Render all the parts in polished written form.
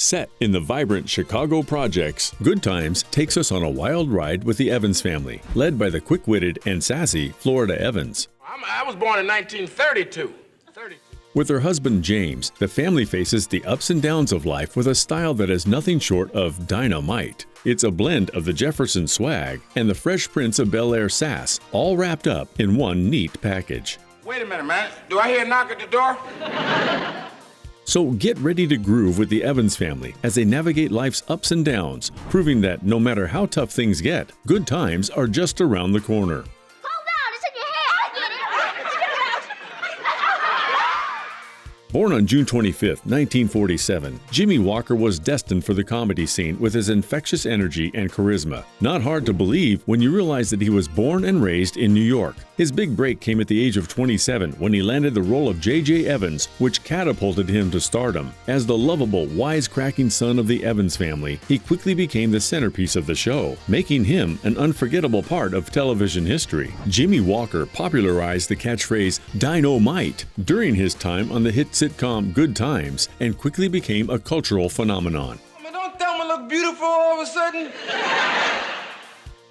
Set in the vibrant Chicago projects, Good Times takes us on a wild ride with the Evans family, led by the quick-witted and sassy Florida Evans. I was born in 1932. With her husband James, the family faces the ups and downs of life with a style that is nothing short of Dy-no-mite. It's a blend of the Jefferson swag and the Fresh Prince of Bel-Air sass, all wrapped up in one neat package. Wait a minute, man. Do I hear a knock at the door? So get ready to groove with the Evans family as they navigate life's ups and downs, proving that no matter how tough things get, good times are just around the corner. Born on June 25, 1947, Jimmie Walker was destined for the comedy scene with his infectious energy and charisma. Not hard to believe when you realize that he was born and raised in New York. His big break came at the age of 27 when he landed the role of J.J. Evans, which catapulted him to stardom. As the lovable, wisecracking son of the Evans family, he quickly became the centerpiece of the show, making him an unforgettable part of television history. Jimmie Walker popularized the catchphrase Dy-no-mite during his time on the hit sitcom Good Times and quickly became a cultural phenomenon. I mean, don't tell me I look beautiful all of a sudden.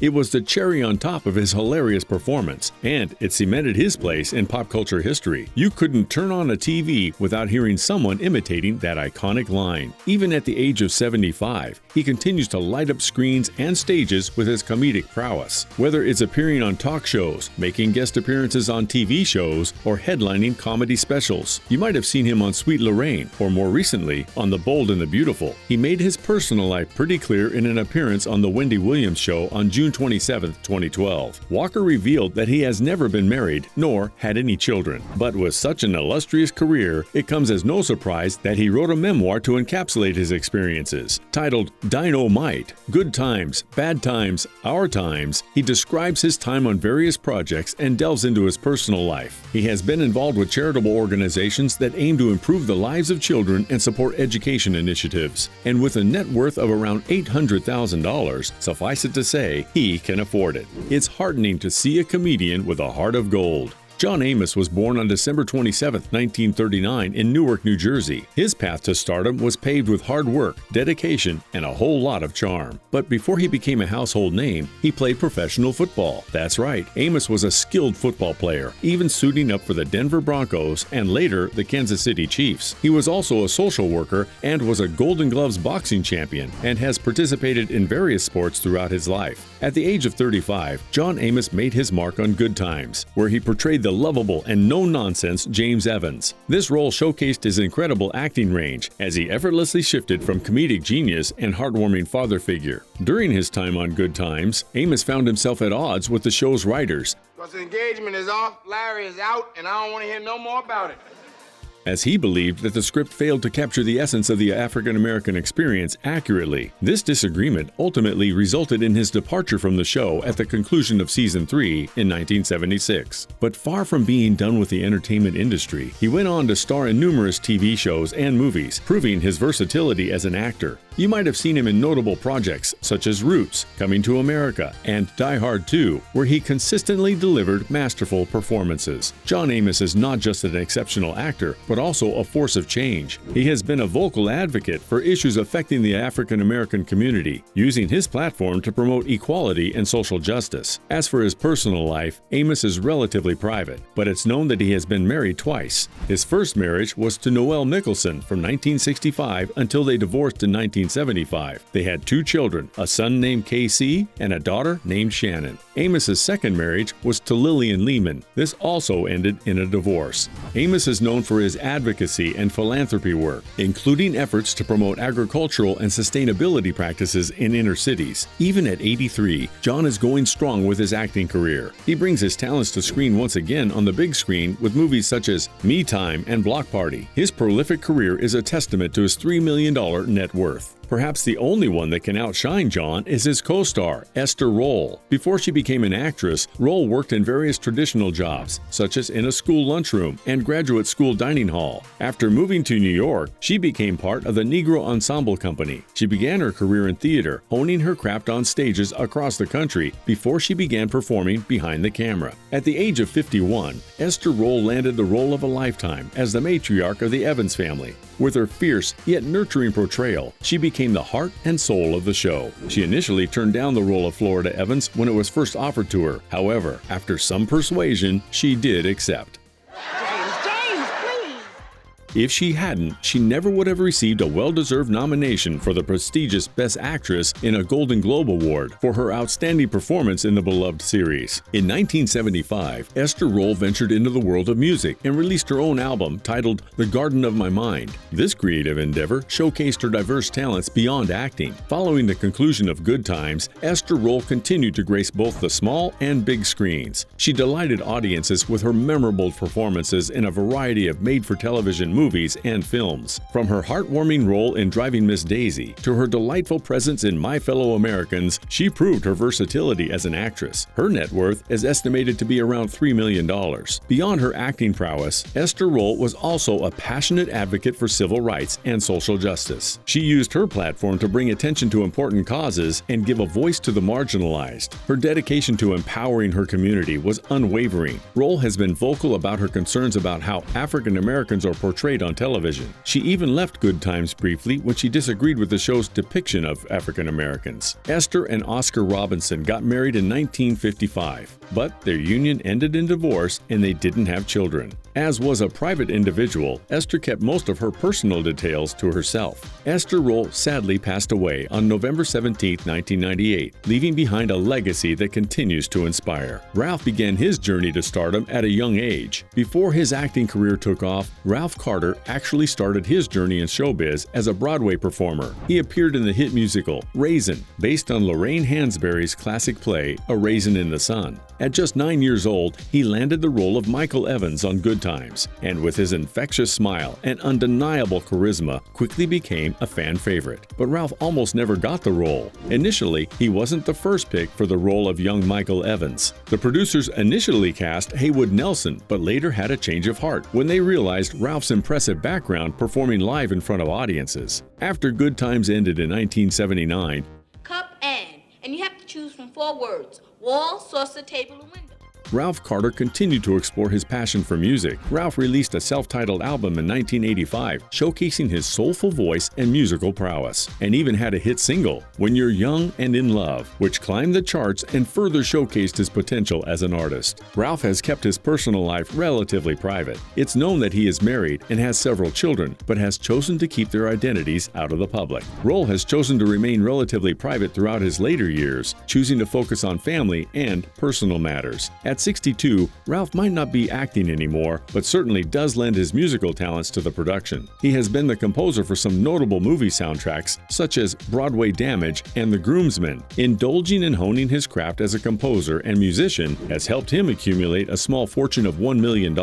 It was the cherry on top of his hilarious performance, and it cemented his place in pop culture history. You couldn't turn on a TV without hearing someone imitating that iconic line. Even at the age of 75, he continues to light up screens and stages with his comedic prowess. Whether it's appearing on talk shows, making guest appearances on TV shows, or headlining comedy specials, you might have seen him on Sweet Lorraine, or more recently, on The Bold and the Beautiful. He made his personal life pretty clear in an appearance on The Wendy Williams Show on June 27, 2012. Walker revealed that he has never been married nor had any children. But with such an illustrious career, it comes as no surprise that he wrote a memoir to encapsulate his experiences. Titled Dy-no-mite, Good Times, Bad Times, Our Times, he describes his time on various projects and delves into his personal life. He has been involved with charitable organizations that aim to improve the lives of children and support education initiatives. And with a net worth of around $800,000, suffice it to say, he can afford it. It's heartening to see a comedian with a heart of gold. John Amos was born on December 27, 1939 in Newark, New Jersey. His path to stardom was paved with hard work, dedication, and a whole lot of charm. But before he became a household name, he played professional football. That's right, Amos was a skilled football player, even suiting up for the Denver Broncos and later the Kansas City Chiefs. He was also a social worker and was a Golden Gloves boxing champion and has participated in various sports throughout his life. At the age of 35, John Amos made his mark on Good Times, where he portrayed the lovable and no-nonsense James Evans. This role showcased his incredible acting range as he effortlessly shifted from comedic genius and heartwarming father figure. During his time on Good Times, Amos found himself at odds with the show's writers. Because the engagement is off, Larry is out, and I don't want to hear no more about it. As he believed that the script failed to capture the essence of the African-American experience accurately. This disagreement ultimately resulted in his departure from the show at the conclusion of Season 3 in 1976. But far from being done with the entertainment industry, he went on to star in numerous TV shows and movies, proving his versatility as an actor. You might have seen him in notable projects such as Roots, Coming to America, and Die Hard 2, where he consistently delivered masterful performances. John Amos is not just an exceptional actor, but also a force of change. He has been a vocal advocate for issues affecting the African American community, using his platform to promote equality and social justice. As for his personal life, Amos is relatively private, but it's known that he has been married twice. His first marriage was to Noelle Mickelson from 1965 until they divorced in 1975. They had 2 children, a son named KC and a daughter named Shannon. Amos's second marriage was to Lillian Lehman. This also ended in a divorce. Amos is known for his advocacy and philanthropy work, including efforts to promote agricultural and sustainability practices in inner cities. Even at 83, John is going strong with his acting career. He brings his talents to screen once again on the big screen with movies such as Me Time and Block Party. His prolific career is a testament to his $3 million net worth. Perhaps the only one that can outshine John is his co-star, Esther Rolle. Before she became an actress, Rolle worked in various traditional jobs, such as in a school lunchroom and graduate school dining hall. After moving to New York, she became part of the Negro Ensemble Company. She began her career in theater, honing her craft on stages across the country before she began performing behind the camera. At the age of 51, Esther Rolle landed the role of a lifetime as the matriarch of the Evans family. With her fierce yet nurturing portrayal, she became the heart and soul of the show. She initially turned down the role of Florida Evans when it was first offered to her. However, after some persuasion, she did accept. If she hadn't, she never would have received a well-deserved nomination for the prestigious Best Actress in a Golden Globe Award for her outstanding performance in the beloved series. In 1975, Esther Rolle ventured into the world of music and released her own album titled The Garden of My Mind. This creative endeavor showcased her diverse talents beyond acting. Following the conclusion of Good Times, Esther Rolle continued to grace both the small and big screens. She delighted audiences with her memorable performances in a variety of made-for-television movies and films. From her heartwarming role in Driving Miss Daisy to her delightful presence in My Fellow Americans, she proved her versatility as an actress. Her net worth is estimated to be around $3 million. Beyond her acting prowess, Esther Rolle was also a passionate advocate for civil rights and social justice. She used her platform to bring attention to important causes and give a voice to the marginalized. Her dedication to empowering her community was unwavering. Rolle has been vocal about her concerns about how African Americans are portrayed on television. She even left Good Times briefly when she disagreed with the show's depiction of African Americans. Esther and Oscar Robinson got married in 1955, but their union ended in divorce and they didn't have children. As was a private individual, Esther kept most of her personal details to herself. Esther Rolle sadly passed away on November 17, 1998, leaving behind a legacy that continues to inspire. Ralph began his journey to stardom at a young age. Before his acting career took off, Ralph Carter actually started his journey in showbiz as a Broadway performer. He appeared in the hit musical Raisin, based on Lorraine Hansberry's classic play A Raisin in the Sun. At just 9 years old, he landed the role of Michael Evans on Good Times, and with his infectious smile and undeniable charisma, quickly became a fan favorite. But Ralph almost never got the role. Initially, he wasn't the first pick for the role of young Michael Evans. The producers initially cast Haywood Nelson, but later had a change of heart when they realized Ralph's impressive background performing live in front of audiences. After Good Times ended in 1979, cup and you have to choose from 4 words: wall, saucer, table, and window. Ralph Carter continued to explore his passion for music. Ralph released a self-titled album in 1985, showcasing his soulful voice and musical prowess, and even had a hit single, When You're Young and in Love, which climbed the charts and further showcased his potential as an artist. Ralph has kept his personal life relatively private. It's known that he is married and has several children, but has chosen to keep their identities out of the public. Rolle has chosen to remain relatively private throughout his later years, choosing to focus on family and personal matters. At 62, Ralph might not be acting anymore, but certainly does lend his musical talents to the production. He has been the composer for some notable movie soundtracks, such as Broadway Damage and The Groomsman. Indulging and honing his craft as a composer and musician has helped him accumulate a small fortune of $1 million.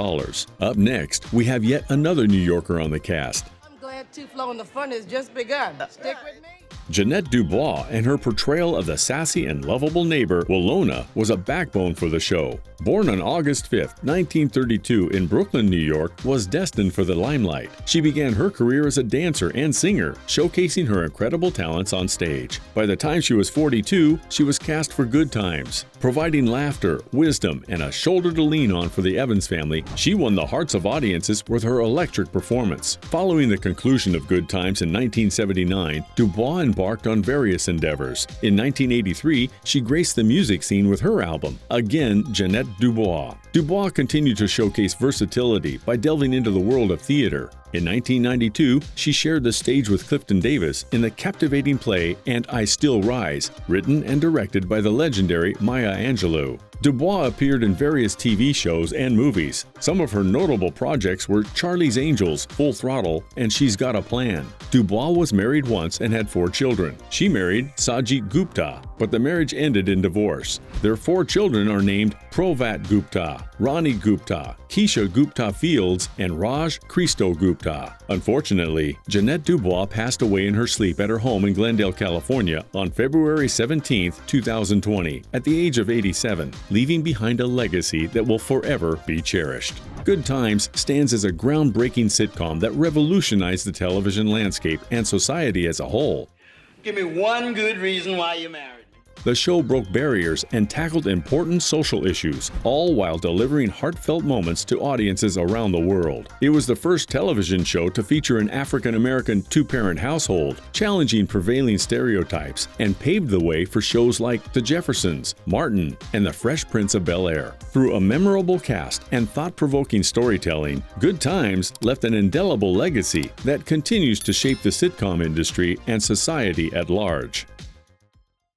Up next, we have yet another New Yorker on the cast. I'm glad Two-Flow in the Fun has just begun. Stick with me. Jeanette DuBois and her portrayal of the sassy and lovable neighbor, Willona, was a backbone for the show. Born on August 5, 1932 in Brooklyn, New York, was destined for the limelight. She began her career as a dancer and singer, showcasing her incredible talents on stage. By the time she was 42, she was cast for Good Times. Providing laughter, wisdom, and a shoulder to lean on for the Evans family, she won the hearts of audiences with her electric performance. Following the conclusion of Good Times in 1979, DuBois embarked on various endeavors. In 1983, she graced the music scene with her album, again Jeanette DuBois. DuBois continued to showcase versatility by delving into the world of theater. In 1992, she shared the stage with Clifton Davis in the captivating play And I Still Rise, written and directed by the legendary Maya Angelou. DuBois appeared in various TV shows and movies. Some of her notable projects were Charlie's Angels, Full Throttle, and She's Got a Plan. DuBois was married once and had 4 children. She married Sajit Gupta, but the marriage ended in divorce. Their 4 children are named Provat Gupta, Rani Gupta, Keisha Gupta Fields and Raj Christo Gupta. Unfortunately, Jeanette DuBois passed away in her sleep at her home in Glendale, California on February 17, 2020, at the age of 87, leaving behind a legacy that will forever be cherished. Good Times stands as a groundbreaking sitcom that revolutionized the television landscape and society as a whole. Give me one good reason why you married me. The show broke barriers and tackled important social issues, all while delivering heartfelt moments to audiences around the world. It was the first television show to feature an African-American two-parent household, challenging prevailing stereotypes, and paved the way for shows like The Jeffersons, Martin, and The Fresh Prince of Bel-Air. Through a memorable cast and thought-provoking storytelling, Good Times left an indelible legacy that continues to shape the sitcom industry and society at large.